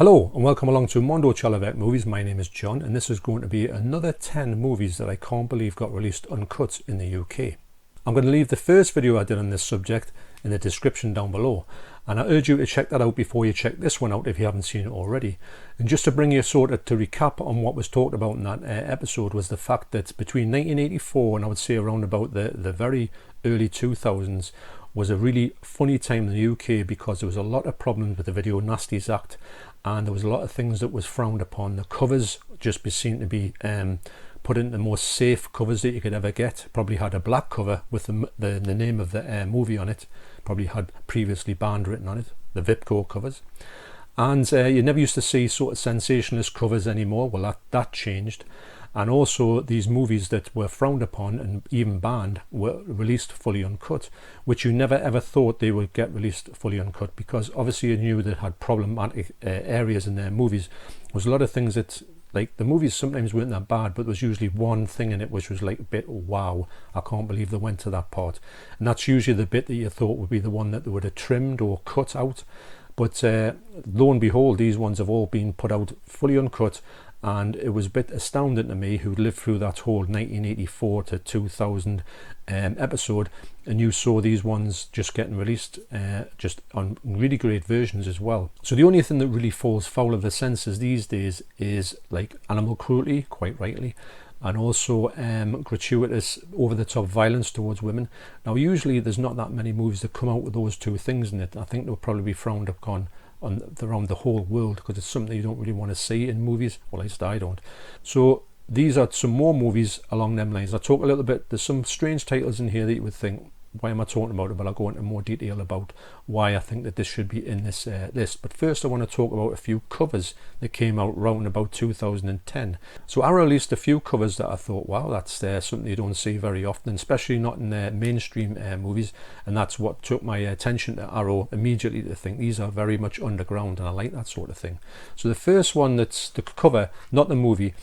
Hello and welcome along to Mondo Movies. My name is John and this is going to be another 10 movies that I can't believe got released uncut in the UK. I'm going to leave the first video I did on this subject in the description down below, and I urge you to check that out before you check this one out if you haven't seen it already. And just to bring you sort of to recap on what was talked about in that episode was the fact that between 1984 and I would say around about the very early 2000s was a really funny time in the UK because there was a lot of problems with the Video Nasties Act, and there was a lot of things that was frowned upon. The covers just seemed to be put in the most safe covers that you could ever get. Probably had a black cover with the name of the movie on it. Probably had previously banned written on it, the Vipco covers. And you never used to see sort of sensationalist covers anymore. Well, that changed. And also these movies that were frowned upon and even banned were released fully uncut, which you never ever thought they would get released fully uncut, because obviously you knew that had problematic areas in their movies. There was a lot of things that, like, the movies sometimes weren't that bad, but there was usually one thing in it which was like a bit, wow, I can't believe they went to that part. And that's usually the bit that you thought would be the one that they would have trimmed or cut out. But lo and behold, these ones have all been put out fully uncut. And it was a bit astounding to me, who lived through that whole 1984 to 2000 episode, and you saw these ones just getting released just on really great versions as well. So the only thing that really falls foul of the censors these days is like animal cruelty, quite rightly, and also gratuitous over-the-top violence towards women. Now usually there's not that many movies that come out with those two things in it. I think they'll probably be frowned upon around the whole world because it's something you don't really want to see in movies, well, at least I don't. So these are some more movies along them lines. I'll talk a little bit, there's some strange titles in here that you would think, why am I talking about it? But I'll go into more detail about why I think that this should be in this list. But first I want to talk about a few covers that came out around about 2010. So I released a few covers that I thought, wow, that's something you don't see very often, especially not in mainstream movies. And that's what took my attention to Arrow immediately, to think these are very much underground, and I like that sort of thing. So the first one that's the cover, not the movie,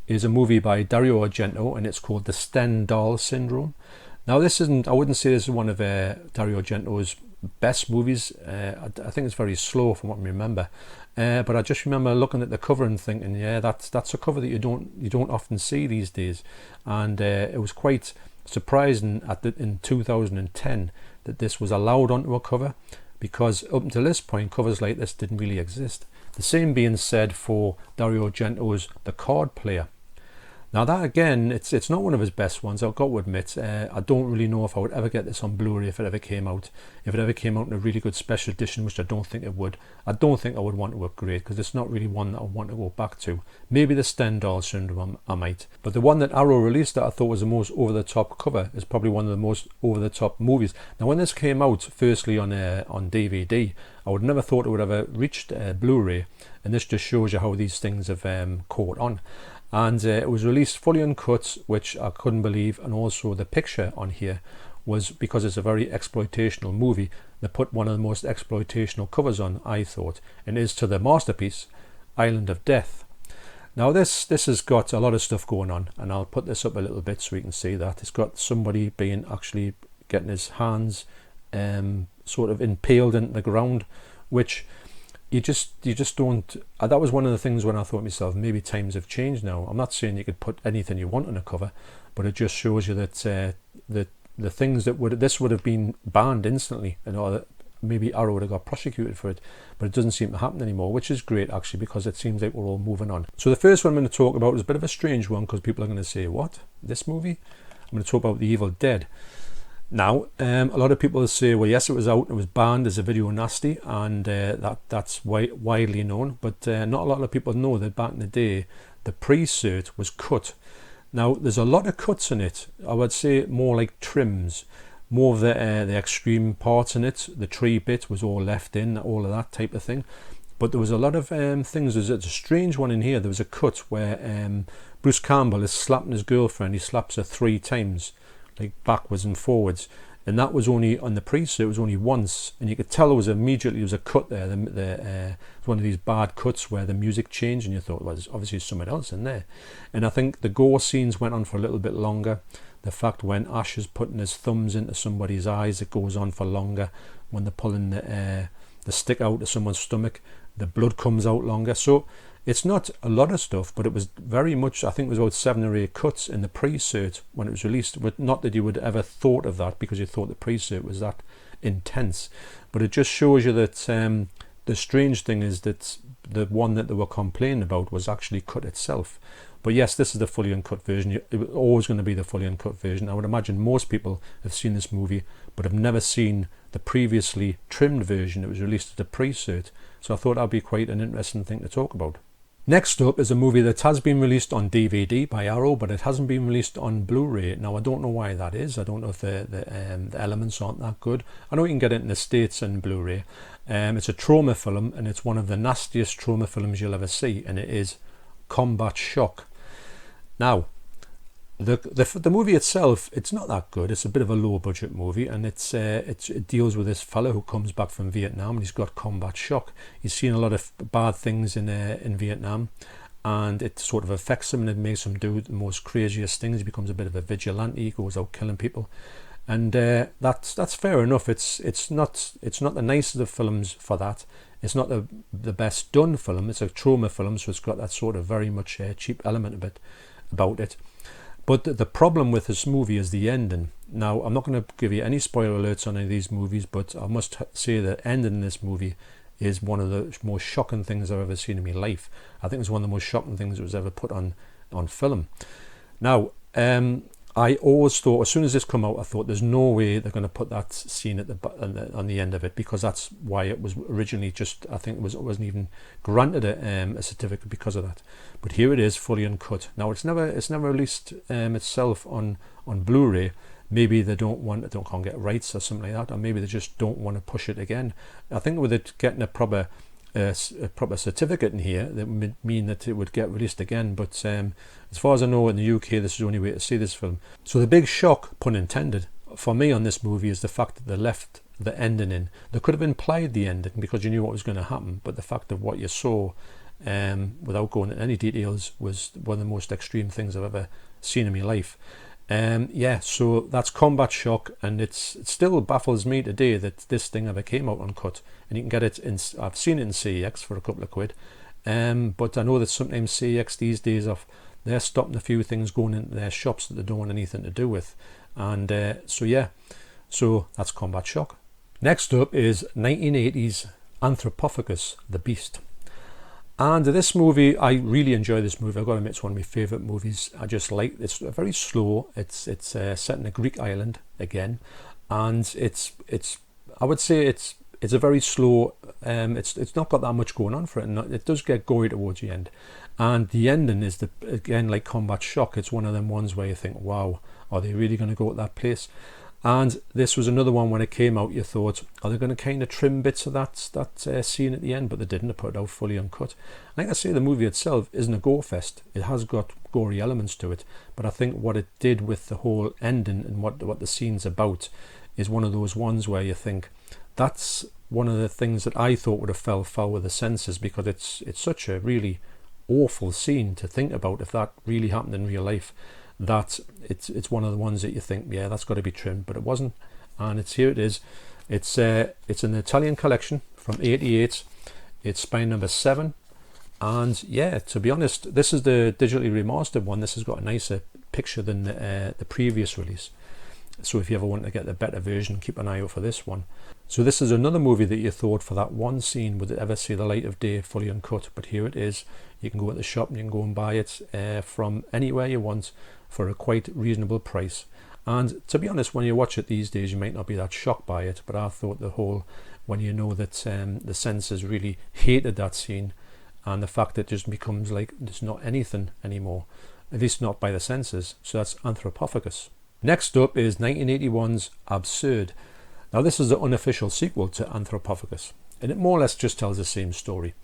is a movie by Dario Argento, and it's called The Sten Doll Syndrome. Now this isn't, I wouldn't say this is one of Dario Argento's best movies. I think it's very slow from what I remember. But I just remember looking at the cover and thinking, yeah, that's a cover that you don't often see these days. And it was quite surprising in 2010 that this was allowed onto a cover, because up until this point covers like this didn't really exist. The same being said for Dario Argento's The Card Player. Now that again, it's not one of his best ones, I've got to admit. I don't really know if I would ever get this on Blu-ray if it ever came out. If it ever came out in a really good special edition, which I don't think it would. I don't think I would want to upgrade, because it's not really one that I want to go back to. Maybe the Sten Doll Syndrome I might. But the one that Arrow released that I thought was the most over-the-top cover is probably one of the most over-the-top movies. Now when this came out, firstly on DVD, I would never thought it would ever reached Blu-ray. And this just shows you how these things have caught on. And it was released fully uncut, which I couldn't believe. And also the picture on here was, because it's a very exploitational movie, they put one of the most exploitational covers on, I thought, and is to the masterpiece Island of Death. Now this has got a lot of stuff going on, and I'll put this up a little bit so you can see that. It's got somebody being actually getting his hands sort of impaled into the ground, which you just don't. That was one of the things when I thought to myself, maybe times have changed now. I'm not saying you could put anything you want on a cover, but it just shows you that the things that this would have been banned instantly, and maybe Arrow would have got prosecuted for it, but it doesn't seem to happen anymore, which is great actually, because it seems like we're all moving on. So the first one I'm going to talk about is a bit of a strange one, because people are going to say, what, this movie? I'm going to talk about The Evil Dead. Now, a lot of people say, well, yes, it was out, it was banned as a video nasty, and that's widely known, but not a lot of people know that back in the day, the pre-cert was cut. Now, there's a lot of cuts in it. I would say more like trims, more of the extreme parts in it. The tree bit was all left in, all of that type of thing. But there was a lot of things. There's a strange one in here. There was a cut where Bruce Campbell is slapping his girlfriend. He slaps her 3 times. Like backwards and forwards, and that was only on the pre-cert. It was only once, and you could tell there was a cut there. It was one of these bad cuts where the music changed, and you thought, well, there's obviously something else in there. And I think the gore scenes went on for a little bit longer. The fact when Ash is putting his thumbs into somebody's eyes, it goes on for longer. When they're pulling the stick out of someone's stomach, the blood comes out longer. So it's not a lot of stuff, but it was very much, I think it was about 7 or 8 cuts in the pre-cert when it was released. But not that you would ever thought of that, because you thought the pre-cert was that intense. But it just shows you that the strange thing is that the one that they were complaining about was actually cut itself. But yes, this is the fully uncut version. It was always going to be the fully uncut version. I would imagine most people have seen this movie but have never seen the previously trimmed version. It was released as a pre-cert, so I thought that'd be quite an interesting thing to talk about. Next up is a movie that has been released on DVD by Arrow, but it hasn't been released on Blu-ray. Now, I don't know why that is. I don't know if the elements aren't that good. I know you can get it in the States and Blu-ray. It's a trauma film, and it's one of the nastiest trauma films you'll ever see, and it is Combat Shock. Now, the movie itself, it's not that good. It's a bit of a low budget movie, and it deals with this fella who comes back from Vietnam, and he's got combat shock. He's seen a lot of bad things in Vietnam, and it sort of affects him, and it makes him do the most craziest things. He becomes a bit of a vigilante. He goes out killing people, and that's fair enough. It's not the nicest of films for that. It's not the best done film. It's a trauma film, so it's got that sort of very much cheap element about it. But the problem with this movie is the ending. Now, I'm not going to give you any spoiler alerts on any of these movies, but I must say the ending in this movie is one of the most shocking things I've ever seen in my life. I think it's one of the most shocking things that was ever put on film. Now, I always thought, as soon as this came out, I thought there's no way they're going to put that scene on the end of it, because that's why it was originally just, I think it wasn't even granted a certificate because of that. But here it is, fully uncut. Now, it's never released itself on Blu-ray. Maybe they can't get rights or something like that, or maybe they just don't want to push it again. I think with it getting a proper certificate in here, that would mean that it would get released again. But as far as I know, in the UK, this is the only way to see this film. So the big shock, pun intended, for me on this movie is the fact that they left the ending in. They could have implied the ending because you knew what was going to happen, but the fact of what you saw, without going into any details, was one of the most extreme things I've ever seen in my life. So that's Combat Shock, and it still baffles me today that this thing ever came out uncut. And you can get it I've seen it in CEX for a couple of quid, but I know that sometimes CEX these days they're stopping a few things going into their shops that they don't want anything to do with. And so that's Combat Shock. Next up is 1980's Anthropophagus, the Beast. And this movie, I really enjoy this movie. I've got to admit, it's one of my favourite movies. I just like it's very slow. It's set in a Greek island again, and I would say it's a very slow. It's not got that much going on for it, and it does get gory towards the end. And the ending is again like Combat Shock. It's one of them ones where you think, wow, are they really going to go to that place? And this was another one when it came out, you thought, are they going to kind of trim bits of that scene at the end? But they didn't. They put it out fully uncut. Like I say, the movie itself isn't a gore fest. It has got gory elements to it. But I think what it did with the whole ending and what the scene's about is one of those ones where you think, that's one of the things that I thought would have fell foul with the censors, because it's such a really awful scene to think about if that really happened in real life. That it's one of the ones that you think, yeah, that's got to be trimmed, but it wasn't, and here it is. It's an Italian collection from '88. It's spine number 7, and yeah, to be honest, this is the digitally remastered one. This has got a nicer picture than the previous release. So if you ever want to get the better version, keep an eye out for this one. So this is another movie that you thought for that one scene would it ever see the light of day, fully uncut, but here it is. You can go at the shop and you can go and buy it from anywhere you want for a quite reasonable price. And to be honest, when you watch it these days, you might not be that shocked by it, but I thought when you know that the censors really hated that scene, and the fact that it just becomes like there's not anything anymore, at least not by the censors. So that's Anthropophagus. Next up is 1981's Absurd. Now this is the unofficial sequel to Anthropophagus, and it more or less just tells the same story.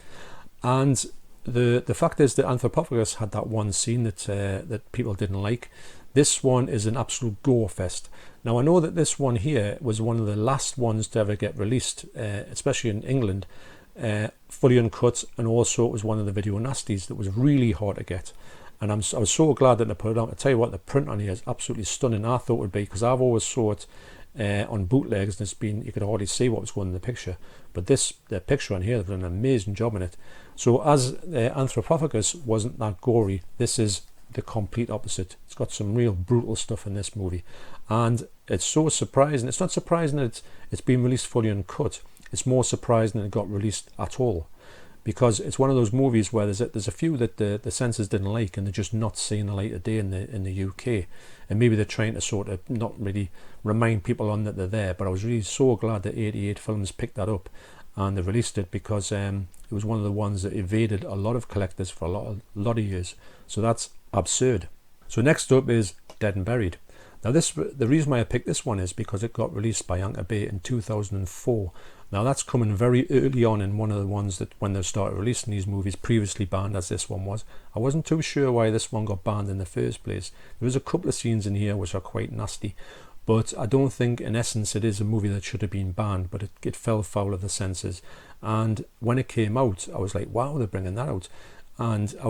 And the fact is that Anthropophagus had that one scene that people didn't like. This one is an absolute gore fest. Now I know that this one here was one of the last ones to ever get released, especially in England, fully uncut, and also it was one of the video nasties that was really hard to get. And I was so glad that they put it on. I tell you what, the print on here is absolutely stunning. I thought it would be, because I've always saw it on bootlegs, and you could hardly see what was going in the picture. But the picture on here, they've done an amazing job in it. So as Anthropophagus wasn't that gory, this is the complete opposite. It's got some real brutal stuff in this movie, and it's so surprising. It's not surprising that it's been released fully uncut. It's more surprising that it got released at all, because it's one of those movies where there's a few that the censors didn't like, and they're just not seeing the light of day in the UK, and maybe they're trying to sort of not really remind people on that they're there. But I was really so glad that 88 Films picked that up and they released it, because it was one of the ones that evaded a lot of collectors for a lot of years. So that's absurd. So next up is Dead and Buried. Now the reason why I picked this one is because it got released by Anchor Bay in 2004. Now that's coming very early on in one of the ones that when they started releasing these movies, previously banned as this one was. I wasn't too sure why this one got banned in the first place. There was a couple of scenes in here which are quite nasty, but I don't think in essence it is a movie that should have been banned, but it fell foul of the censors. And when it came out, I was like, wow, they're bringing that out. And it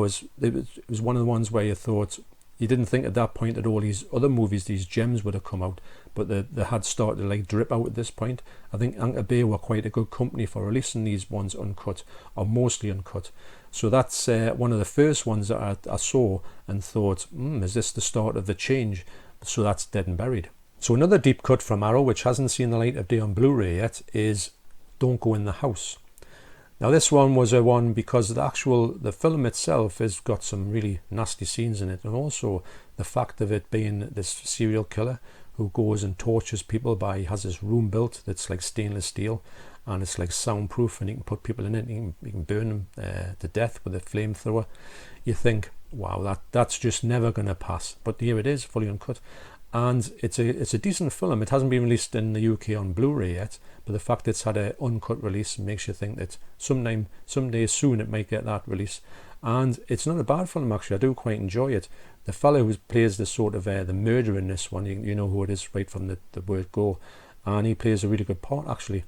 was one of the ones where you thought, you didn't think at that point that all these other movies, these gems would have come out, but they had started to like drip out at this point. I think Anchor Bay were quite a good company for releasing these ones uncut, or mostly uncut. So that's one of the first ones that I saw and thought, is this the start of the change? So that's Dead and Buried. So another deep cut from Arrow, which hasn't seen the light of day on Blu-ray yet, is Don't Go in the House. Now this one was a one because the film itself has got some really nasty scenes in it, and also the fact of it being this serial killer who goes and tortures people he has this room built that's like stainless steel, and it's like soundproof, and he can put people in it, and he can burn them to death with a flamethrower. You think, wow, that's just never going to pass. But here it is, fully uncut. And it's a decent film. It hasn't been released in the UK on Blu-ray yet, but the fact it's had an uncut release makes you think that someday soon it might get that release. And it's not a bad film, actually. I do quite enjoy it. The fellow who plays the sort of the murderer in this one, you know who it is right from the word go, and he plays a really good part, actually.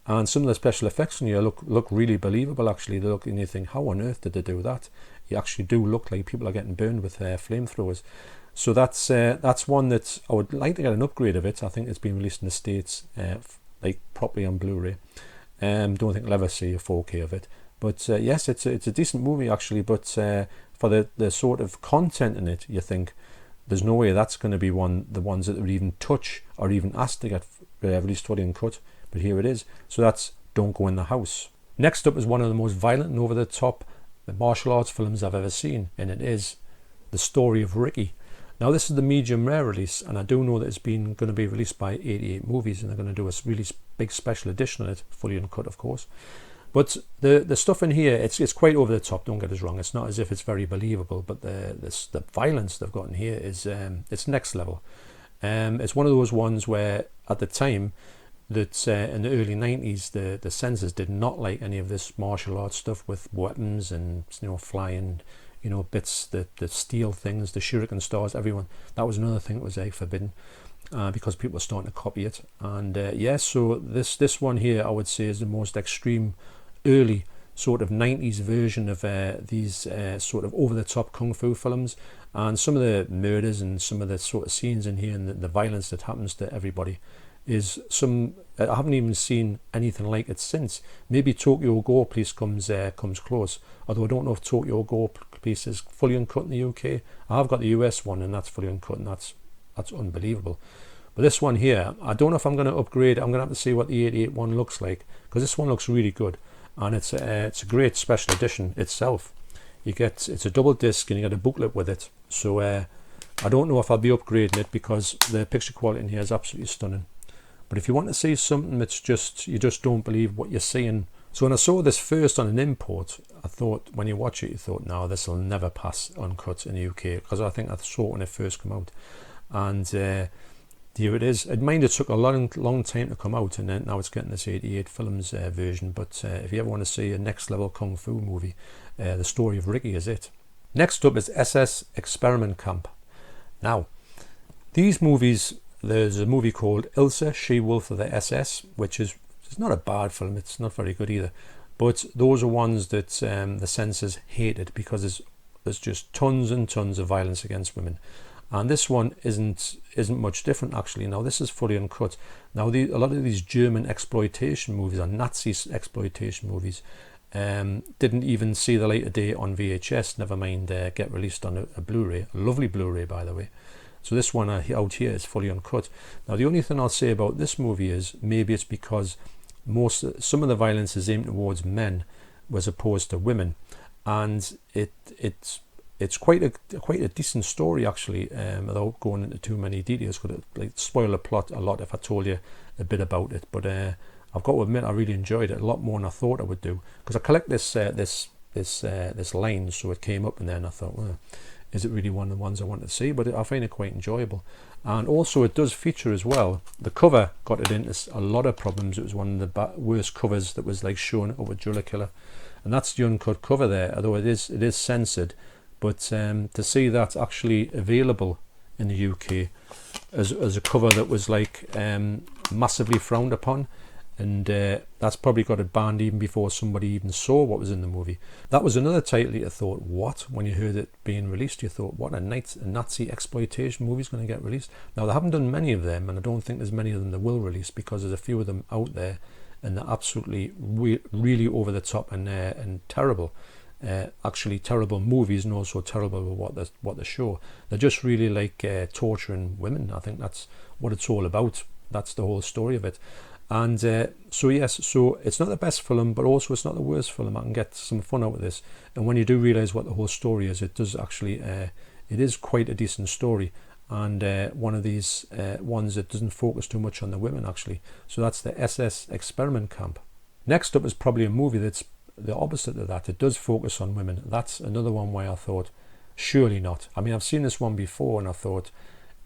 And some of the special effects in here look really believable, actually. They look, and you think, how on earth did they do that? You actually do look like people are getting burned with flamethrowers. So that's one that I would like to get an upgrade of it. I think it's been released in the States like properly on Blu-ray. Don't think I'll ever see a 4K of it. But yes, it's a decent movie, actually. But for the sort of content in it, you think there's no way that's going to be the ones that would even touch or even ask to get released fully uncut. But here it is. So that's Don't Go in the House. Next up is one of the most violent and over-the-top martial arts films I've ever seen, and it is The Story of Ricky. Now this is the medium rare release, and I do know that it's going to be released by 88 Movies, and they're going to do a really big special edition on it, fully uncut of course. But the stuff in here, it's quite over the top, don't get us wrong. It's not as if it's very believable, but the violence they've got in here is it's next level. It's one of those ones where at the time that in the early 90s the censors did not like any of this martial arts stuff with weapons and flying bits, the steel things, the shuriken stars, everyone. That was another thing that was forbidden because people are starting to copy it. And so this one here I would say is the most extreme early sort of 90s version of these sort of over-the-top kung fu films. And some of the murders and some of the sort of scenes in here and the violence that happens to everybody is I haven't even seen anything like it since. Maybe Tokyo Gore Police comes close, although I don't know if Tokyo Gore Police is fully uncut in the UK. I have got the US one, and that's fully uncut, and that's unbelievable. But this one here, I don't know if I'm going to upgrade. I'm going to have to see what the 88 one looks like, because this one looks really good, and it's a great special edition itself. It's a double disc, and you get a booklet with it. So I don't know if I'll be upgrading it, because the picture quality in here is absolutely stunning. But if you want to see something that's you just don't believe what you're seeing. So when I saw this first on an import, I thought, when you watch it, you thought, no, this will never pass uncut in the UK, because I think I saw it when it first came out. And here it is. It took a long time to come out, and then now it's getting this 88 Films version. But if you ever want to see a next level kung fu movie, The Story of Ricky is it. Next up is SS Experiment Camp. Now, these movies, there's a movie called Ilsa, She-Wolf of the SS, which it's not a bad film. It's not very good either. But those are ones that the censors hated, because there's just tons and tons of violence against women. And this one isn't much different actually. Now this is Fully Uncut. Now a lot of these German exploitation movies or Nazi exploitation movies didn't even see the light of day on VHS, never mind get released on a Blu-ray, a lovely Blu-ray by the way. So this one out here is Fully Uncut. Now the only thing I'll say about this movie is maybe it's because some of the violence is aimed towards men as opposed to women, and it's quite a decent story actually, without going into too many details. Could like spoil the plot a lot if I told you a bit about it, but I've got to admit I really enjoyed it a lot more than I thought I would do, because I collect this line, so it came up and then I thought, well, is it really one of the ones I want to see? But I find it quite enjoyable. And also it does feature as well, the cover got it into a lot of problems. It was one of the worst covers that was like shown over Driller Killer, and that's the uncut cover there, although it is censored. But to see that actually available in the UK as a cover that was like massively frowned upon, and that's probably got it banned even before somebody even saw what was in the movie. That was another title you thought, what? When you heard it being released, you thought, what, a Nazi exploitation movie is going to get released? Now, they haven't done many of them, and I don't think there's many of them that will release, because there's a few of them out there, and they're absolutely really over the top and terrible. Actually terrible movies, and also terrible with what they show. They're just really like torturing women. I think that's what it's all about. That's the whole story of it. And so yes, so it's not the best film, but also it's not the worst film. I can get some fun out of this, and when you do realize what the whole story is, it does actually it is quite a decent story, and one of these ones that doesn't focus too much on the women actually. So that's the SS experiment camp. Next up is probably a movie that's the opposite of that. It does focus on women. That's another one where I thought, surely not. I mean, I've seen this one before, and I thought,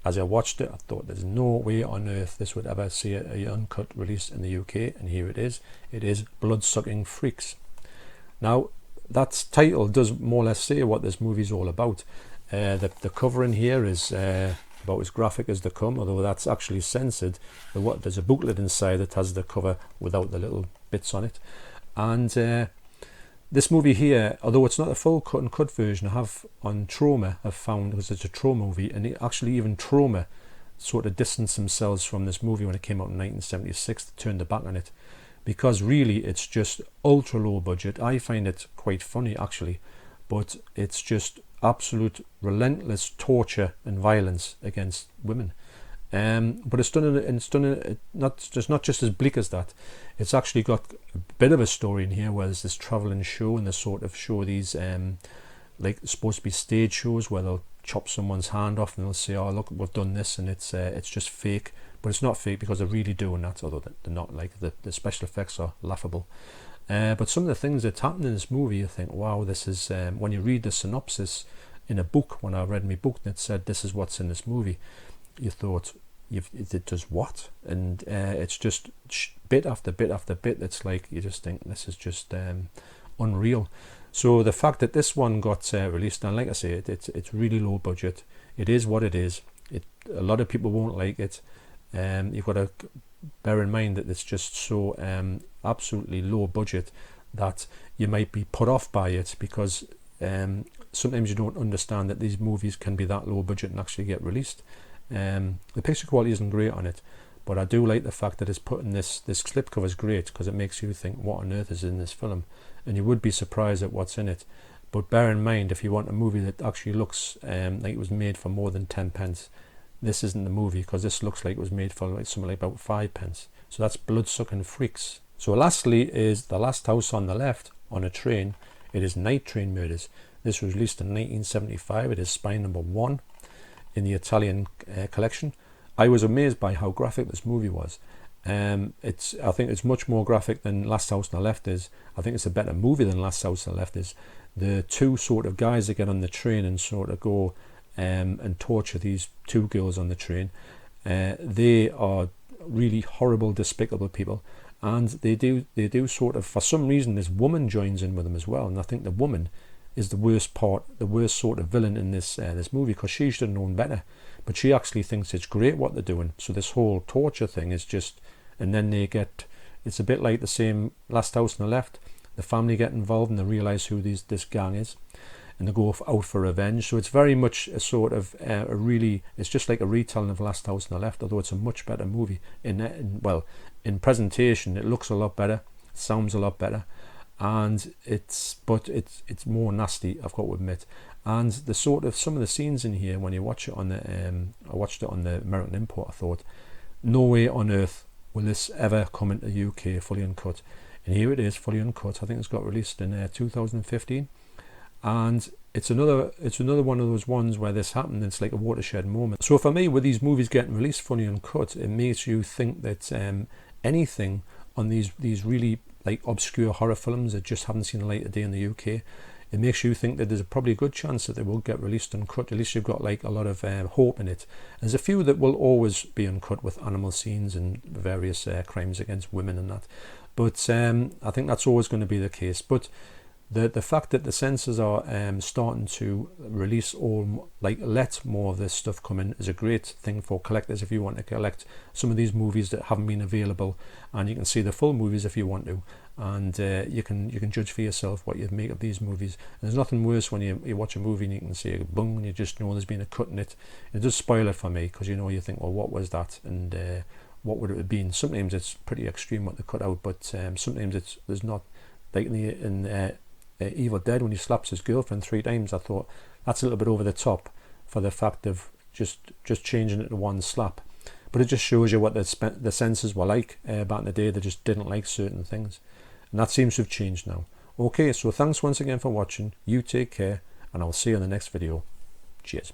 as I watched it, I thought there's no way on earth this would ever see a uncut release in the UK, and here it is. It is Blood-Sucking Freaks. Now, that title does more or less say what this movie's all about. The cover in here is about as graphic as they come, although that's actually censored. There's a booklet inside that has the cover without the little bits on it. And this movie here, although it's not a full cut and cut version, I have on Trauma, I've found, because it's a Trauma movie, and actually even Trauma sort of distanced themselves from this movie when it came out in 1976. They turned their back on it, because really it's just ultra low budget. I find it quite funny actually, but it's just absolute relentless torture and violence against women. But it's done not just as bleak as that. It's actually got a bit of a story in here, where there's this travelling show, and they sort of show these like supposed to be stage shows where they'll chop someone's hand off and they'll say, oh look, we've done this, and it's just fake. But it's not fake, because they're really doing that, although they're not. Like the special effects are laughable. But some of the things that happen in this movie, you think, wow, this is when you read the synopsis in a book. When I read my book and it said this is what's in this movie, you thought, it does what? And it's just bit after bit after bit. It's like you just think this is just unreal. So the fact that this one got released, and like I say, it's really low budget. It is what it is. A lot of people won't like it. You've got to bear in mind that it's just so absolutely low budget that you might be put off by it, because sometimes you don't understand that these movies can be that low budget and actually get released. The picture quality isn't great on it, but I do like the fact that it's put in this slipcover is great, because it makes you think, what on earth is in this film? And you would be surprised at what's in it. But bear in mind, if you want a movie that actually looks like it was made for more than 10 pence, this isn't the movie, because this looks like it was made for like something like about 5 pence. So that's Blood-Sucking Freaks. So lastly is The Last House on the Left on a Train. It is Night Train Murders. This was released in 1975. It is spine number 1 in the Italian collection. I was amazed by how graphic this movie was. I think it's much more graphic than Last House on the Left is. I think it's a better movie than Last House on the Left is. The two sort of guys that get on the train and sort of go and torture these two girls on the train, they are really horrible, despicable people, and they do sort of, for some reason, this woman joins in with them as well, and I think the woman is the worst sort of villain in this movie, because she should have known better, but she actually thinks it's great what they're doing. So this whole torture thing is just, and then it's a bit like the same Last House on the Left. The family get involved and they realise who this gang is. and they go out for revenge. So it's very much a sort of it's just like a retelling of Last House on the Left, although it's a much better movie. In presentation, it looks a lot better, sounds a lot better, and it's more nasty, I've got to admit. And the sort of some of the scenes in here, when you watch it on the I watched it on the American import, I thought, no way on earth will this ever come into the UK fully uncut. And here it is, fully uncut. I think it's got released in 2015, and it's another one of those ones where this happened. It's like a watershed moment. So for me, with these movies getting released fully uncut, it makes you think that anything on these really like obscure horror films that just haven't seen the light of day in the UK, it makes you think that there's probably a good chance that they will get released uncut. At least you've got like a lot of hope in it. There's a few that will always be uncut with animal scenes and various crimes against women and that. But I think that's always going to be the case. But the fact that the censors are starting to release let more of this stuff come in is a great thing for collectors if you want to collect some of these movies that haven't been available, and you can see the full movies if you want to, and you can judge for yourself what you make of these movies. And there's nothing worse when you watch a movie and you can see a boom and you just know there's been a cut in it. It does spoil it for me, because you think, well, what was that, and what would it have been? Sometimes it's pretty extreme what they cut out, but sometimes there's not. Like in Evil Dead, when he slaps his girlfriend 3 times, I thought that's a little bit over the top for the fact of just changing it to one slap. But it just shows you what the censors were like back in the day. They just didn't like certain things, and that seems to have changed now. Okay, so thanks once again for watching. You take care, and I'll see you in the next video. Cheers.